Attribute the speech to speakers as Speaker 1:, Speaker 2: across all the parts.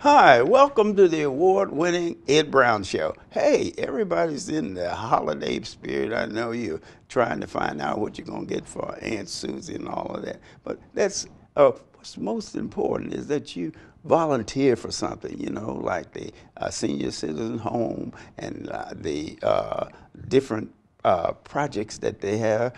Speaker 1: Hi, welcome to the award-winning Ed Brown Show. Hey, everybody's in the holiday spirit. I know you're trying to find out what you're going to get for Aunt Susie and all of that. But that's what's most important is that you volunteer for something, like the senior citizen home and the different projects that they have.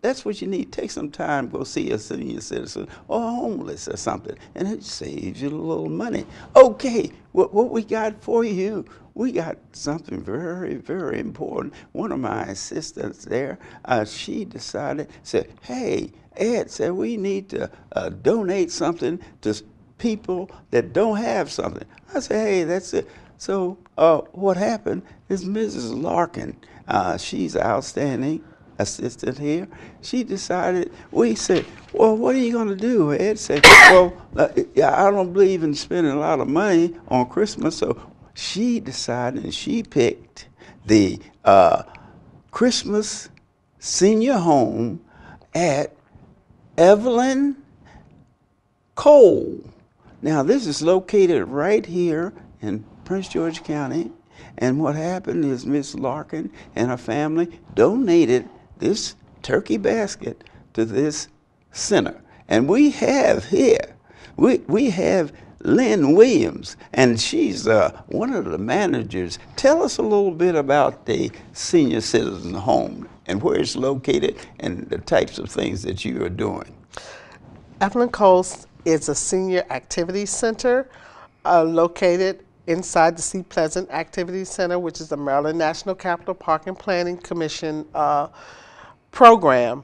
Speaker 1: That's what you need. Take some time, go see a senior citizen or a homeless or something, and it saves you a little money. Okay, what we got for you? We got something very, very important. One of my assistants there, she said, hey, Ed said we need to donate something to people that don't have something. I said, hey, that's it. So what happened is Mrs. Larkin, she's an outstanding assistant here. She decided, we said, well, what are you going to do? Ed said, well, I don't believe in spending a lot of money on Christmas. So she decided and she picked the Christmas senior home at Evelyn Cole. Now, this is located right here in Prince George County. And what happened is Miss Larkin and her family donated this turkey basket to this center. And we have here, we have Lynn Williams, and she's one of the managers. Tell us a little bit about the senior citizen home and where it's located and the types of things that you are doing.
Speaker 2: Evelyn Coast is a senior activity center located inside the Sea Pleasant Activity Center, which is the Maryland National Capital Park and Planning Commission program.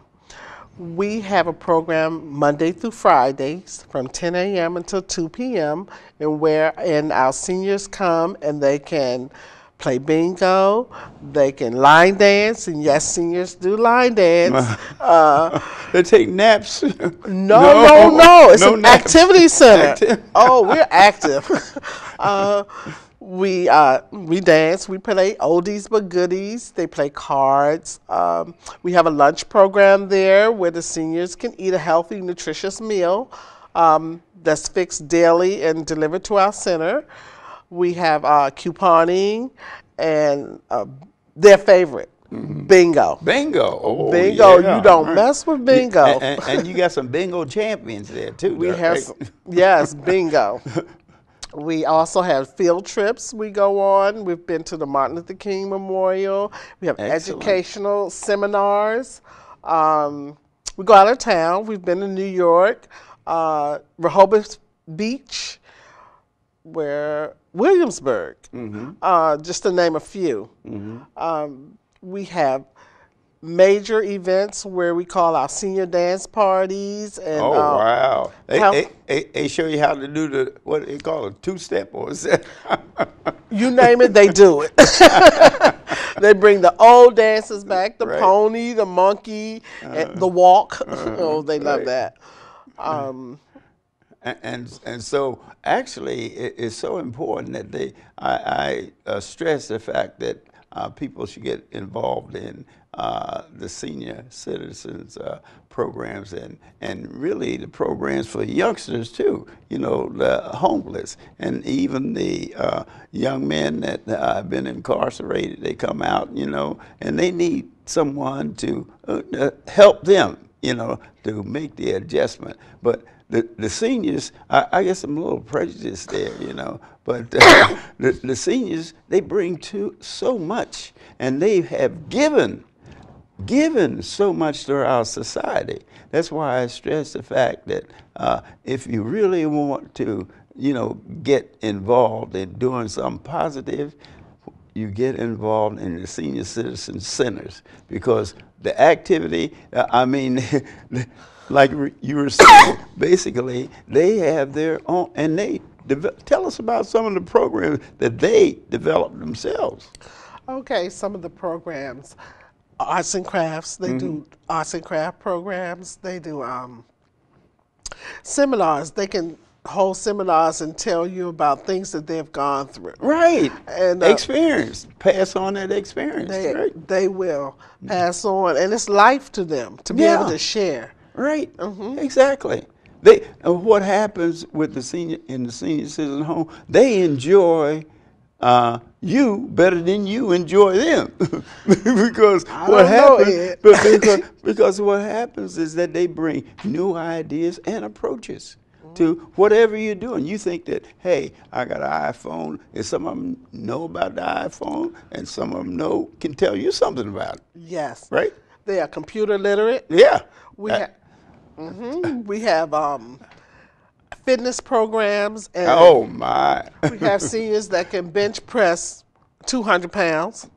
Speaker 2: We have a program Monday through Fridays from 10 a.m. until 2 p.m. and our seniors come and they can play bingo, they can line dance, and yes, seniors do line dance.
Speaker 1: They take naps.
Speaker 2: No. It's
Speaker 1: no
Speaker 2: an
Speaker 1: naps.
Speaker 2: activity center. Oh, we're active. We dance. We play oldies but goodies. They play cards. We have a lunch program there where the seniors can eat a healthy, nutritious meal that's fixed daily and delivered to our center. We have couponing and their favorite, bingo.
Speaker 1: Bingo. Oh,
Speaker 2: bingo.
Speaker 1: Yeah.
Speaker 2: You don't mess with bingo.
Speaker 1: And you got some bingo champions there, too.
Speaker 2: We have,
Speaker 1: right?
Speaker 2: yes, bingo. We also have field trips we go on. We've been to the Martin Luther King Memorial. We have educational seminars. We go out of town. We've been to New York, Rehoboth Beach, Williamsburg, just to name a few. We have major events where we call our senior dance parties. And,
Speaker 1: wow. They show you how to do what they call a two-step, or is that?
Speaker 2: You name it, they do it. They bring the old dances back, the pony, the monkey, and the walk. Oh, they love that.
Speaker 1: And so actually it's so important that I stress the fact that people should get involved in the senior citizens programs and really the programs for youngsters too, the homeless and even the young men that have been incarcerated. They come out, and they need someone to help them, to make the adjustment. But the seniors, I guess I'm a little prejudiced there, but the seniors, they bring so much, and they have given so much to our society. That's why I stress the fact that if you really want to, get involved in doing something positive, you get involved in the senior citizen centers, because the activity, like you were saying, basically, they have their own, and they tell us about some of the programs that they developed themselves.
Speaker 2: Okay, some of the programs, arts and crafts. They do arts and craft programs. They do seminars. They can hold seminars and tell you about things that they've gone through.
Speaker 1: Right.
Speaker 2: And
Speaker 1: experience. Pass on that experience.
Speaker 2: They will pass on, and it's life to them to be able to share.
Speaker 1: Right. Exactly. What happens with the senior in the senior citizen home? They enjoy you better than you enjoy them, because
Speaker 2: I
Speaker 1: what
Speaker 2: don't know,
Speaker 1: happens?
Speaker 2: Ed.
Speaker 1: Because what happens is that they bring new ideas and approaches to whatever you're doing. You think that, hey, I got an iPhone, and some of them know about the iPhone, and some of them can tell you something about it,
Speaker 2: Yes.
Speaker 1: right?
Speaker 2: They are computer literate.
Speaker 1: Yeah.
Speaker 2: We have we have fitness programs, and
Speaker 1: Oh my.
Speaker 2: we have seniors that can bench press 200 pounds.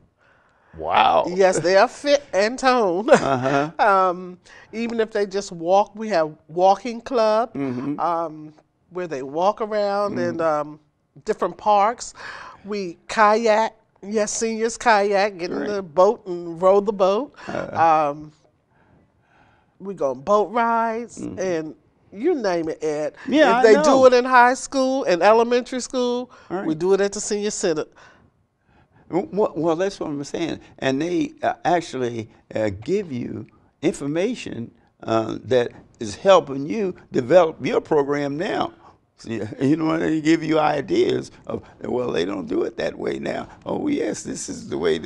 Speaker 1: Wow.
Speaker 2: Yes, they are fit and toned.
Speaker 1: Uh-huh.
Speaker 2: Even if they just walk, we have walking club where they walk around in different parks. We kayak. Yes, seniors kayak, get in the boat and row the boat. We go on boat rides and you name it, Ed.
Speaker 1: Yeah,
Speaker 2: If
Speaker 1: I
Speaker 2: they
Speaker 1: know.
Speaker 2: do it in high school and elementary school,
Speaker 1: All
Speaker 2: we
Speaker 1: right.
Speaker 2: do it at the senior center.
Speaker 1: Well, that's what I'm saying. And they actually give you information that is helping you develop your program now. See, you know, they give you ideas of, well, they don't do it that way now. Oh, yes, this is the way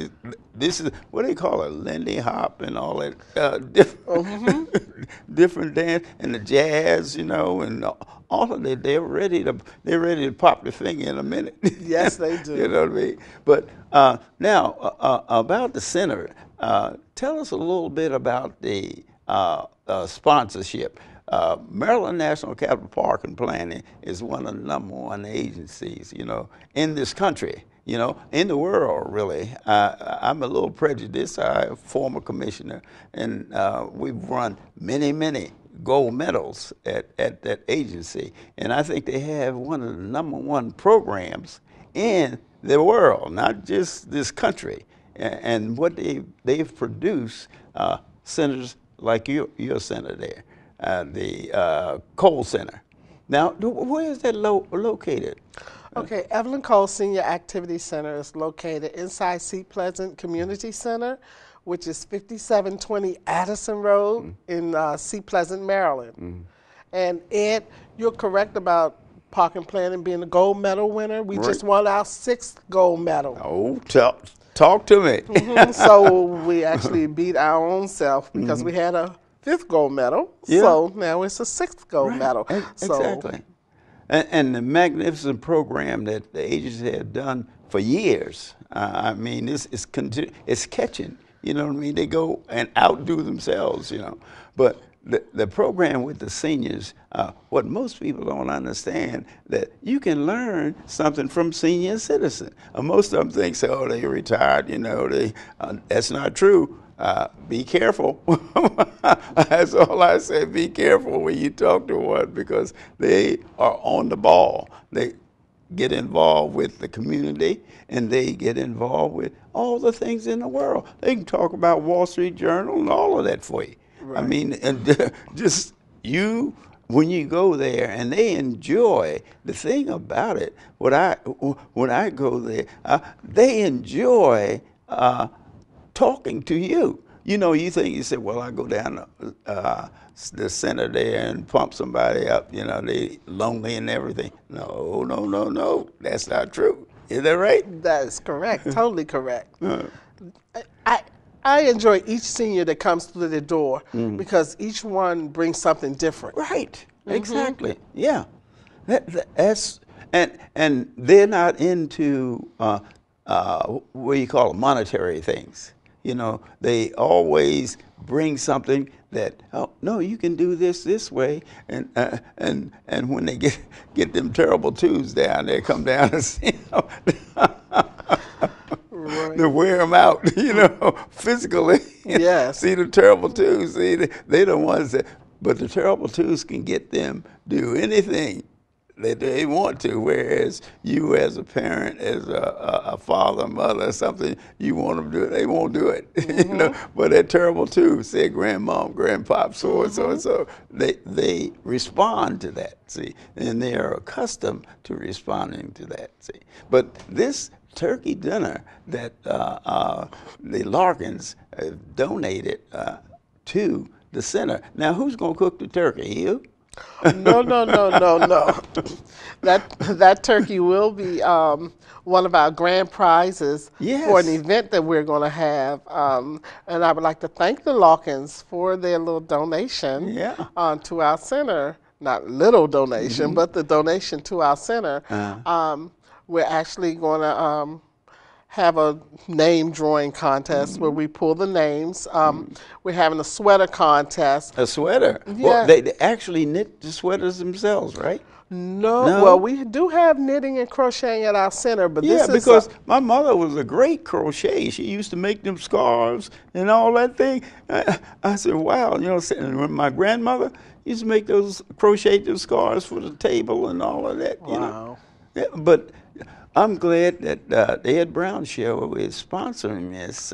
Speaker 1: this is, what do they call it, Lindy Hop and all that different dance, and the jazz, you know, and all of that. They're ready to pop the finger in a minute.
Speaker 2: Yes, they do.
Speaker 1: You know what I mean? But now about the center, tell us a little bit about the sponsorship. Maryland National Capital Park and Planning is one of the #1 agencies, you know, in this country, you know, in the world, really. I'm a little prejudiced. I'm a former commissioner, and we've run many gold medals at that agency. And I think they have one of the #1 programs in the world, not just this country. And what they've produced, centers like your center there. The Cole Center. Now, where is that located?
Speaker 2: Okay, Evelyn Cole Senior Activity Center is located inside Seat Pleasant Community Center, which is 5720 Addison Road in Seat Pleasant, Maryland. And Ed, you're correct about Park and Planning being a gold medal winner. We just won our 6th gold medal.
Speaker 1: Oh, talk to me.
Speaker 2: So we actually beat our own self because we had a 5th gold medal.
Speaker 1: Yeah.
Speaker 2: So now it's a 6th gold medal.
Speaker 1: Exactly. And the magnificent program that the agency have done for years. I mean, it's catching. You know what I mean? They go and outdo themselves, you know. But the program with the seniors, what most people don't understand, that you can learn something from senior citizens. Most of them think, oh, they retired, you know. That's not true. Be careful. That's all I say. Be careful when you talk to one, because they are on the ball. They get involved with the community, and they get involved with all the things in the world. They can talk about Wall Street Journal and all of that for you. Right. I mean, and just when you go there, and they enjoy the thing about it. When I go there, they enjoy talking to you. You know, you say, well, I go down the center there and pump somebody up. You know, they lonely and everything. No, that's not true. Is that right?
Speaker 2: That is correct. Totally correct. I enjoy each senior that comes through the door because each one brings something different.
Speaker 1: Right. Exactly. Yeah. That's and they're not into what do you call it, monetary things. You know, they always bring something that, oh no, you can do this way, and when they get them terrible twos down, they come down and see them. Right. To wear them out, you know, physically.
Speaker 2: Yes.
Speaker 1: See the terrible twos. See, they're the ones that, but the terrible twos can get them do anything that they want to, whereas you as a parent, as a father, mother, something, you want them to do it, they won't do it. You know, but they're terrible too. Say grandmom, grandpop, so and so and so. They respond to that, see, and they are accustomed to responding to that, see. But this turkey dinner that the Larkins donated to the center. Now, who's going to cook the turkey? You?
Speaker 2: No, no, no, no, no. That turkey will be one of our grand prizes for an
Speaker 1: Yes.
Speaker 2: event that we're going to have. And I would like to thank the Lawkins for their little donation
Speaker 1: Yeah.
Speaker 2: to our center. Not little donation,
Speaker 1: Hmm.
Speaker 2: but the donation to our center.
Speaker 1: Uh,
Speaker 2: We're actually going to have a name drawing contest where we pull the names. We're having a sweater contest.
Speaker 1: a sweater. Well,
Speaker 2: Yeah.
Speaker 1: they actually knit the sweaters themselves, right?
Speaker 2: No, well,
Speaker 1: No?
Speaker 2: we do have knitting and crocheting at our center, but
Speaker 1: Yeah,
Speaker 2: this is
Speaker 1: because my mother was a great crochet. She used to make them scarves and all that thing. I said, wow, you know, and when my grandmother used to make those crochet those scarves for the table and all of that, you know.
Speaker 2: wow.
Speaker 1: Yeah, but I'm glad that the Ed Brown Show is sponsoring this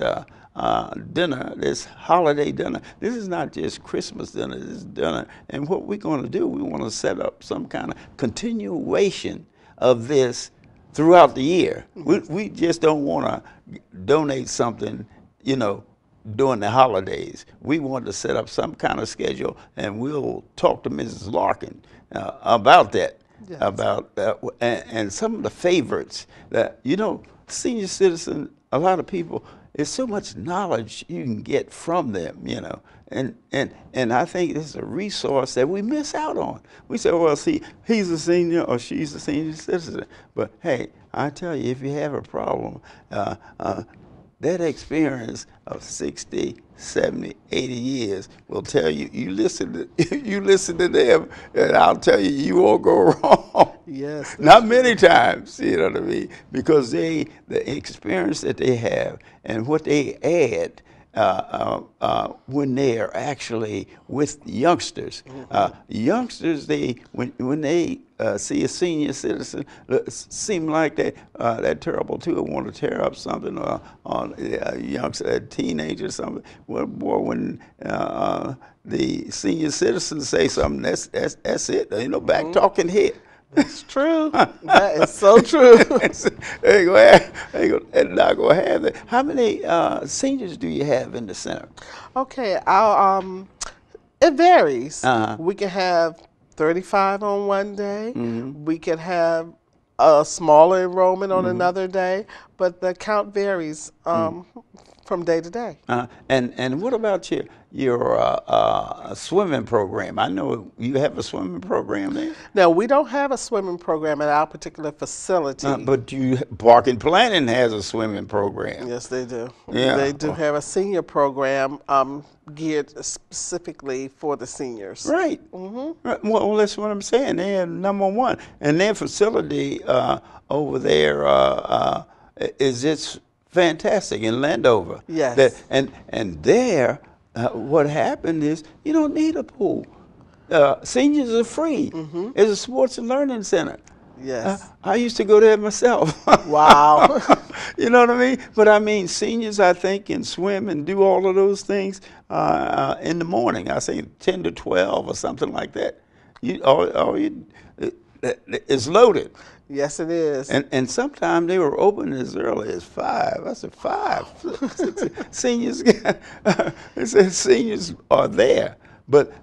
Speaker 1: dinner, this holiday dinner. This is not just Christmas dinner, this is dinner. And what we're going to do, we want to set up some kind of continuation of this throughout the year. We just don't want to donate something, you know, during the holidays. We want to set up some kind of schedule, and we'll talk to Mrs. Larkin about that,
Speaker 2: Yes.
Speaker 1: about and some of the favorites that, you know, senior citizen, a lot of people, there's so much knowledge you can get from them, you know. And I think this is a resource that we miss out on. We say, well, see, he's a senior or she's a senior citizen. But hey, I tell you, if you have a problem, that experience of 60, 70, 80 years will tell you, you listen to them, and I'll tell you, you won't go wrong.
Speaker 2: Yes.
Speaker 1: Not many times, you know what I mean? Because the experience that they have and what they add when they are actually with youngsters. Youngsters, when they see a senior citizen, seem like they're terrible too, want to tear up something on a youngster, a teenager or something. Well, boy, when the senior citizens say something, that's it. There ain't no back talking hit.
Speaker 2: That's true. That is so true.
Speaker 1: They're not gonna have that. How many seniors do you have in the center?
Speaker 2: Okay, it varies.
Speaker 1: Uh-huh.
Speaker 2: We can have 35 on one day. We can have a smaller enrollment on another day, but the count varies from day to day.
Speaker 1: And what about your swimming program? I know you have a swimming program there.
Speaker 2: Now, we don't have a swimming program at our particular facility.
Speaker 1: But Park and Planning has a swimming program.
Speaker 2: Yes, they do.
Speaker 1: Yeah.
Speaker 2: They do have a senior program geared specifically for the seniors.
Speaker 1: Right. Right. Well, that's what I'm saying. They're number one, and their facility over there is just fantastic in Landover.
Speaker 2: Yes.
Speaker 1: And there, what happened is you don't need a pool. Seniors are free. It's a sports and learning center.
Speaker 2: Yes.
Speaker 1: I used to go there myself.
Speaker 2: Wow.
Speaker 1: You know what I mean? But I mean, seniors, I think, can swim and do all of those things in the morning. I say 10 to 12 or something like that. It's loaded.
Speaker 2: Yes, it is.
Speaker 1: And sometimes they were open as early as 5. I said, 5? Seniors, they said seniors are there. But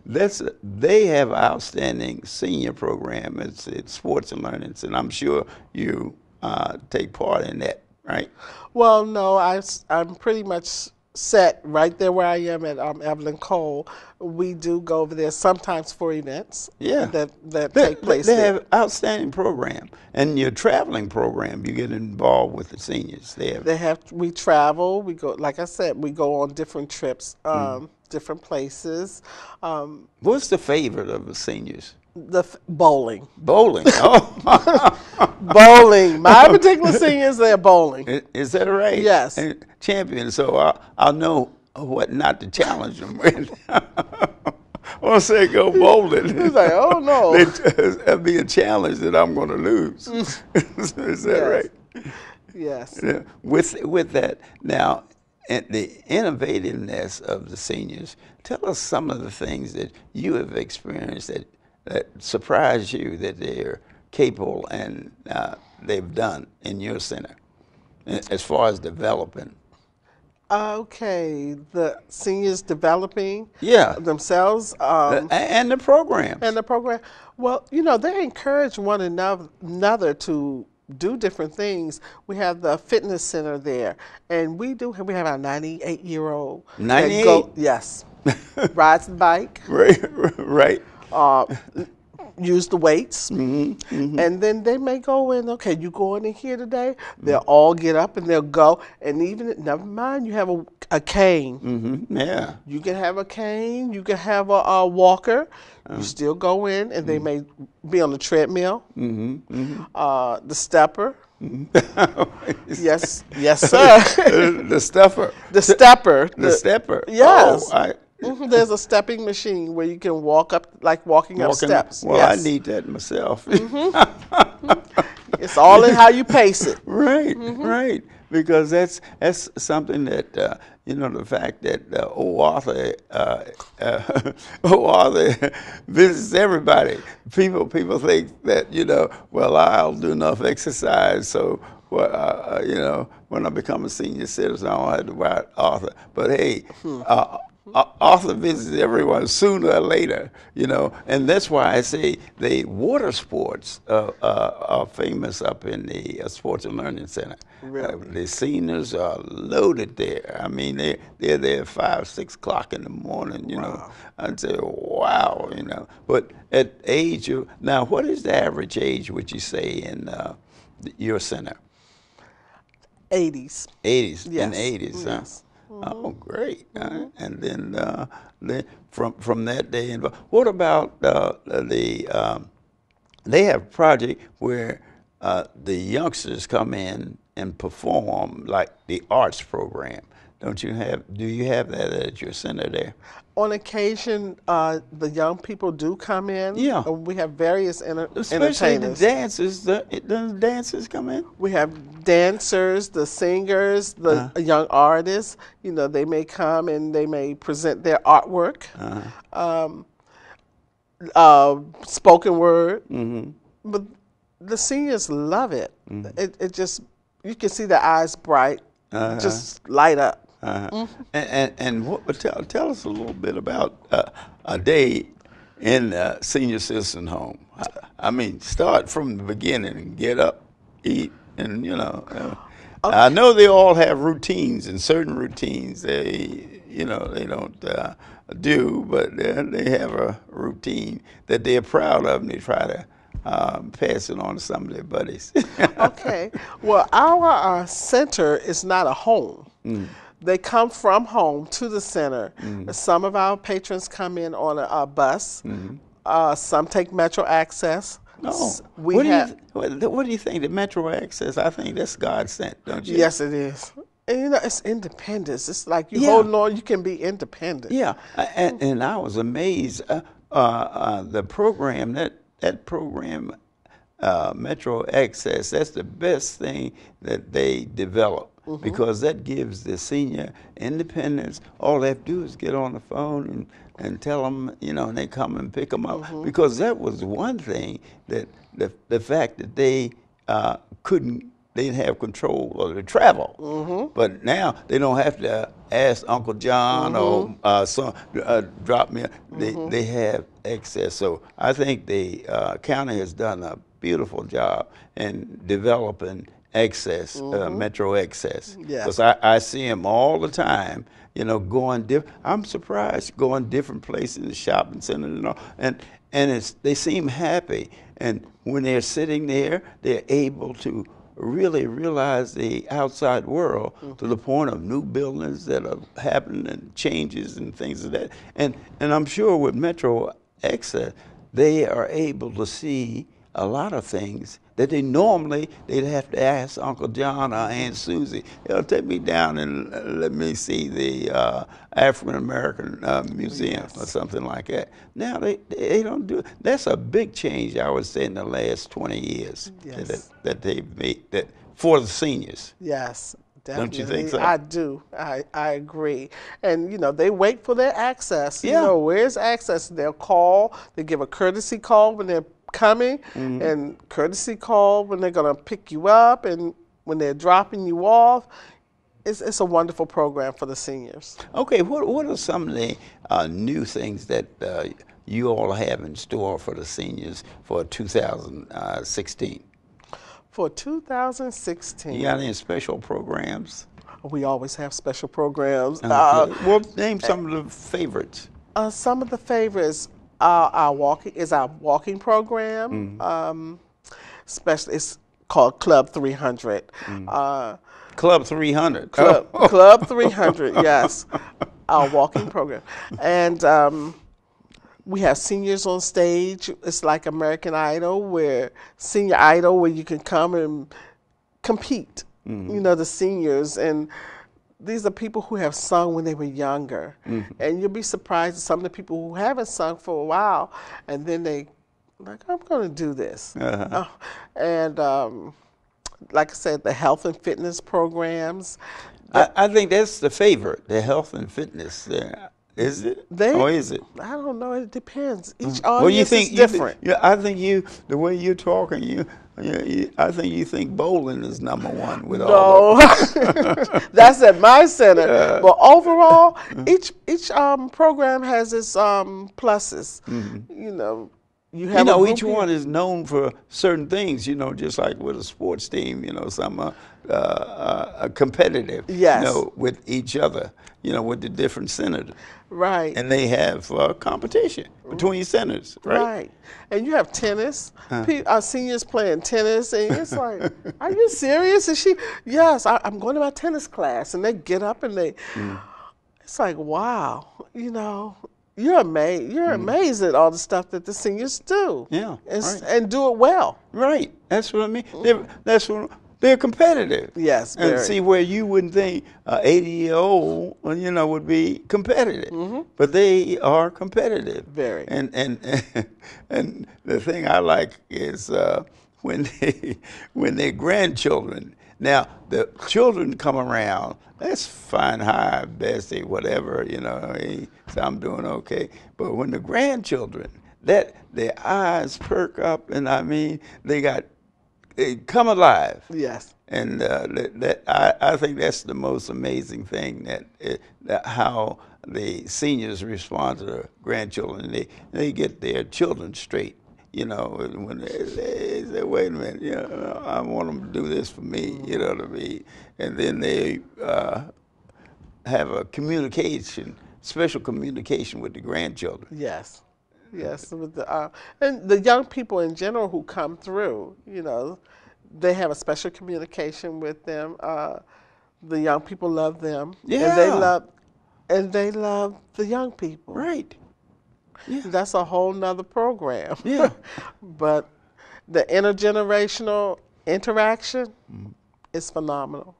Speaker 1: they have an outstanding senior program. It's sports and learning, and I'm sure you take part in that, right?
Speaker 2: Well, no, I'm pretty much set right there where I am at Evelyn Cole. We do go over there sometimes for events that take place
Speaker 1: They
Speaker 2: there.
Speaker 1: have outstanding program, and your traveling program, you get involved with the seniors.
Speaker 2: We travel. We go, like I said, we go on different trips, different places.
Speaker 1: What's the favorite of the seniors?
Speaker 2: Bowling.
Speaker 1: Bowling. Oh,
Speaker 2: Bowling. My particular seniors, they're bowling.
Speaker 1: is that right?
Speaker 2: Yes.
Speaker 1: And champion. So I'll know what not to challenge them with. I'll say go bowling.
Speaker 2: He's like, oh no.
Speaker 1: That'll be a challenge that I'm going to lose. Is that right?
Speaker 2: Yes.
Speaker 1: With that now, and the innovativeness of the seniors. Tell us some of the things that you have experienced that surprise you that they're capable and they've done in your center as far as developing.
Speaker 2: Okay, the seniors developing
Speaker 1: Yeah,
Speaker 2: themselves
Speaker 1: and the programs.
Speaker 2: and the program. Well, they encourage one another to do different things. We have the fitness center there, and we have our 98-year-old that
Speaker 1: 98.
Speaker 2: go yes rides the bike,
Speaker 1: Right, right.
Speaker 2: uh, use the weights,
Speaker 1: Mm-hmm.
Speaker 2: and then they may go in. Okay, you going in here today? They'll all get up and they'll go. And even never mind, you have a cane.
Speaker 1: Mm-hmm. Yeah.
Speaker 2: You can have a cane. You can have a walker. You still go in, and they may be on the treadmill, the stepper. Yes, yes, sir.
Speaker 1: The stuffer.
Speaker 2: The stepper.
Speaker 1: The stepper.
Speaker 2: Yes.
Speaker 1: Oh,
Speaker 2: There's a stepping machine where you can walk up, like walking up steps.
Speaker 1: Well,
Speaker 2: yes.
Speaker 1: I need that myself.
Speaker 2: It's all in how you pace it.
Speaker 1: Right, right. Because that's something that the fact that old Arthur visits everybody. People think that well, I'll do enough exercise, so when I become a senior citizen, I don't have to worry about Arthur. But hey. Arthur visits everyone sooner or later, and that's why I say the water sports are famous up in the Sports and Learning Center.
Speaker 2: Really?
Speaker 1: The seniors are loaded there. I mean, they're there 5, 6 o'clock in the morning,
Speaker 2: Wow.
Speaker 1: I'd say, wow, But at age of, now, what is the average age, would you say, in your center?
Speaker 2: 80s.
Speaker 1: 80s,
Speaker 2: Yes.
Speaker 1: in the 80s, huh?
Speaker 2: Yes.
Speaker 1: Oh, great! And then from that day, what about they have a project where the youngsters come in and perform like the arts program. Do you have that at your center there?
Speaker 2: On occasion, the young people do come in.
Speaker 1: Yeah.
Speaker 2: We have various
Speaker 1: Especially the
Speaker 2: entertainers.
Speaker 1: dancers. The dancers come in.
Speaker 2: We have dancers, the singers, the young artists. They may come and they may present their artwork, spoken word.
Speaker 1: Mm-hmm.
Speaker 2: But the seniors love it. It just, you can see their eyes bright, just light up.
Speaker 1: And tell us a little bit about a day in a senior citizen home. I mean, start from the beginning and get up, eat, and I know they all have routines, and certain routines they don't do, but they have a routine that they're proud of, and they try to pass it on to some of their buddies.
Speaker 2: Okay. Well, our center is not a home. They come from home to the center. Some of our patrons come in on a bus. Some take Metro Access.
Speaker 1: No.
Speaker 2: What
Speaker 1: do you think? The Metro Access, I think that's God sent, don't you?
Speaker 2: Yes, it is. And it's independence. It's like you
Speaker 1: Yeah.
Speaker 2: holding on, you can be independent.
Speaker 1: Yeah, and I was amazed. The program, that program, Metro Access, that's the best thing that they develop. Because that gives the senior independence. All they have to do is get on the phone and tell them, and they come and pick them up. Because that was one thing, that the fact that they they didn't have control of the travel. But now they don't have to ask Uncle John or drop me. They have access. So I think the county has done a beautiful job in developing access, Metro Access.
Speaker 2: Yes.
Speaker 1: Because I see them all the time, going I'm surprised, going different places in the shopping center and all. And they seem happy. And when they're sitting there, they're able to really realize the outside world to the point of new buildings that are happening and changes and things of that. And I'm sure with Metro Access, they are able to see a lot of things that they'd have to ask Uncle John or Aunt Susie. They'll take me down and let me see the African American Museum or something like that. Now they don't do it. That's a big change, I would say, in the last 20 years that they've made that for the seniors.
Speaker 2: Yes. Definitely.
Speaker 1: Don't you think so?
Speaker 2: I do. I agree. And, they wait for their access.
Speaker 1: Yeah.
Speaker 2: Where's access? They'll call. They give a courtesy call when they're coming, and courtesy call when they're going to pick you up, and when they're dropping you off. it's a wonderful program for the seniors.
Speaker 1: Okay, what are some of the new things that you all have in store for the seniors for 2016?
Speaker 2: For
Speaker 1: You
Speaker 2: 2016,
Speaker 1: got any special programs?
Speaker 2: we always have special programs.
Speaker 1: Okay. Well, name some of the favorites.
Speaker 2: Some of the favorites, our walking program. Especially, it's called Club 300.
Speaker 1: Club 300.
Speaker 2: Club 300, yes, our walking program, and we have seniors on stage. It's like American Idol, where you can come and compete. You know, the seniors, and these are people who have sung when they were younger, and you'll be surprised at some of the people who haven't sung for a while, and then they like, I'm going to do this. And like I said, the health and fitness programs.
Speaker 1: I think that's the favorite, the health and fitness. Is it? Or is it?
Speaker 2: I don't know. It depends. Each
Speaker 1: Well, you
Speaker 2: audience
Speaker 1: think
Speaker 2: is different.
Speaker 1: I think the way you're talking, I think you think bowling is #1 with all.
Speaker 2: No, that's at my center. But overall, each program has its pluses. You know,
Speaker 1: each one is known for certain things. You know, just like with a sports team. You know, some are competitive.
Speaker 2: Yes.
Speaker 1: You know, with each other. You know, with the different centers.
Speaker 2: Right.
Speaker 1: And they have competition between centers, right?
Speaker 2: Right. And you have tennis. Our seniors playing tennis, and it's like, are you serious? And yes, I'm going to my tennis class. And they get up and it's like, wow, you know, you're amazed. You're amazed at all the stuff that the seniors do.
Speaker 1: Yeah.
Speaker 2: And do it well.
Speaker 1: Right. That's what I mean. They're competitive.
Speaker 2: Yes,
Speaker 1: and
Speaker 2: very.
Speaker 1: see where you wouldn't think an 80-year-old, would be competitive, but they are competitive.
Speaker 2: Very.
Speaker 1: And and the thing I like is when their grandchildren. Now the children come around. That's fine, hi, Bessie, whatever. Hey, so I'm doing okay. But when the grandchildren, their eyes perk up, and I mean they come alive.
Speaker 2: Yes.
Speaker 1: And I think that's the most amazing thing, that how the seniors respond to their grandchildren. They get their children straight. When they say, wait a minute, I want them to do this for me, you know what I mean? And then they have a special communication with the grandchildren.
Speaker 2: Yes. Yes, with and the young people in general who come through, they have a special communication with them. The young people love them,
Speaker 1: Yeah.
Speaker 2: and they love the young people.
Speaker 1: Right. Yeah.
Speaker 2: That's a whole nother program.
Speaker 1: Yeah.
Speaker 2: But the intergenerational interaction is phenomenal.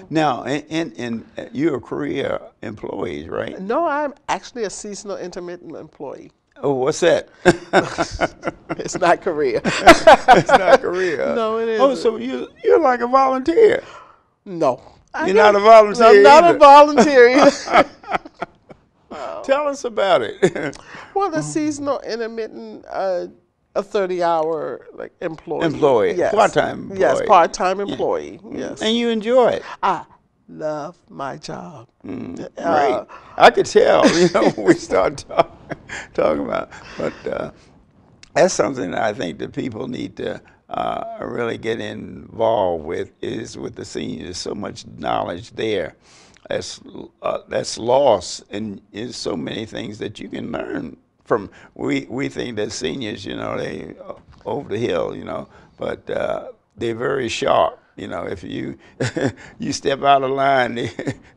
Speaker 1: Now, and you're a career employee, right?
Speaker 2: No, I'm actually a seasonal intermittent employee.
Speaker 1: Oh, what's that?
Speaker 2: It's not career.
Speaker 1: It's not career.
Speaker 2: No, it isn't.
Speaker 1: Oh, so you're like a volunteer.
Speaker 2: No.
Speaker 1: You're not a volunteer.
Speaker 2: I'm not
Speaker 1: either.
Speaker 2: a volunteer either.
Speaker 1: Tell us about it.
Speaker 2: Well, the seasonal intermittent, a 30-hour employee.
Speaker 1: Employee,
Speaker 2: Yes.
Speaker 1: part-time employee.
Speaker 2: Yes, part-time employee. Yes.
Speaker 1: And you enjoy it.
Speaker 2: I love my job.
Speaker 1: Right. I could tell, when we start talking about. But that's something that I think that people need to really get involved with, is with the seniors. There's so much knowledge there that's lost, and is so many things that you can learn from. We think that seniors, they over the hill, but they're very sharp. If you you step out of line,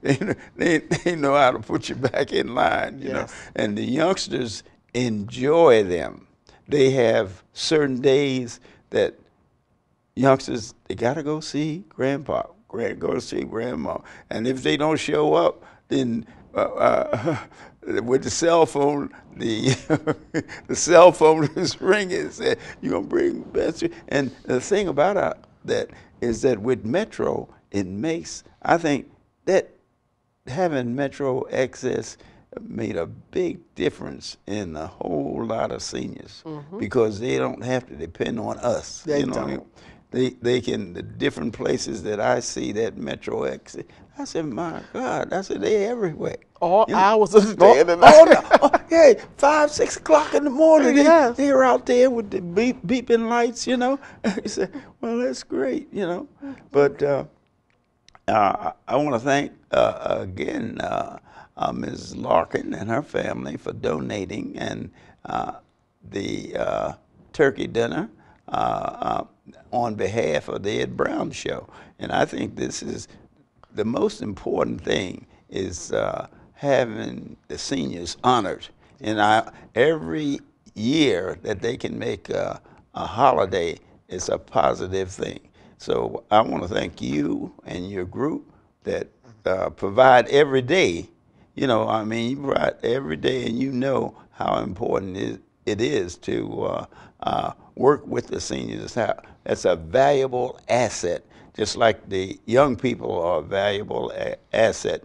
Speaker 1: they know how to put you back in line.
Speaker 2: Yes.
Speaker 1: And the youngsters enjoy them. They have certain days that youngsters, they gotta go see grandpa, go see grandma, and if they don't show up, then with the cell phone, the cell phone is ringing. Said, "You gonna bring Bessie?" And the thing about that is that with Metro, I think that having Metro access made a big difference in a whole lot of seniors, because they don't have to depend on us.
Speaker 2: They don't.
Speaker 1: they can, the different places that I see that Metro X. I said, my God, I said, they everywhere.
Speaker 2: All
Speaker 1: You know,
Speaker 2: hours of the day and the night.
Speaker 1: oh, no, oh, yeah, 5, 6 o'clock in the morning,
Speaker 2: Yes.
Speaker 1: they are out there with the beeping lights, you know. He said, well, that's great, you know. But I want to thank again Ms. Larkin and her family for donating and the turkey dinner on behalf of the Ed Brown Show. And I think this is the most important thing is having the seniors honored. And every year that they can make a holiday is a positive thing. So I want to thank you and your group that provide every day. You know, I mean, you provide every day, and you know how important it is to work with the seniors. That's a valuable asset, just like the young people are a valuable asset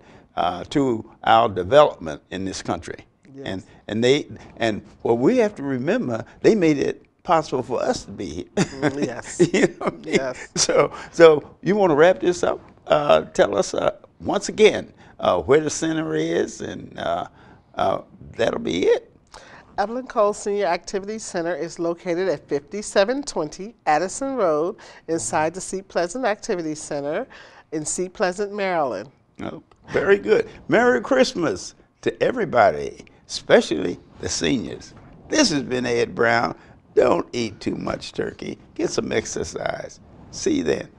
Speaker 1: to our development in this country.
Speaker 2: Yes.
Speaker 1: And what we have to remember, they made it possible for us to be here.
Speaker 2: Yes.
Speaker 1: You know what I mean?
Speaker 2: Yes.
Speaker 1: So you want to wrap this up? Tell us once again where the center is, and that'll be it.
Speaker 2: Evelyn Cole Senior Activities Center is located at 5720 Addison Road inside the Seat Pleasant Activities Center in Seat Pleasant, Maryland.
Speaker 1: Oh, very good. Merry Christmas to everybody, especially the seniors. This has been Ed Brown. Don't eat too much turkey. Get some exercise. See you then.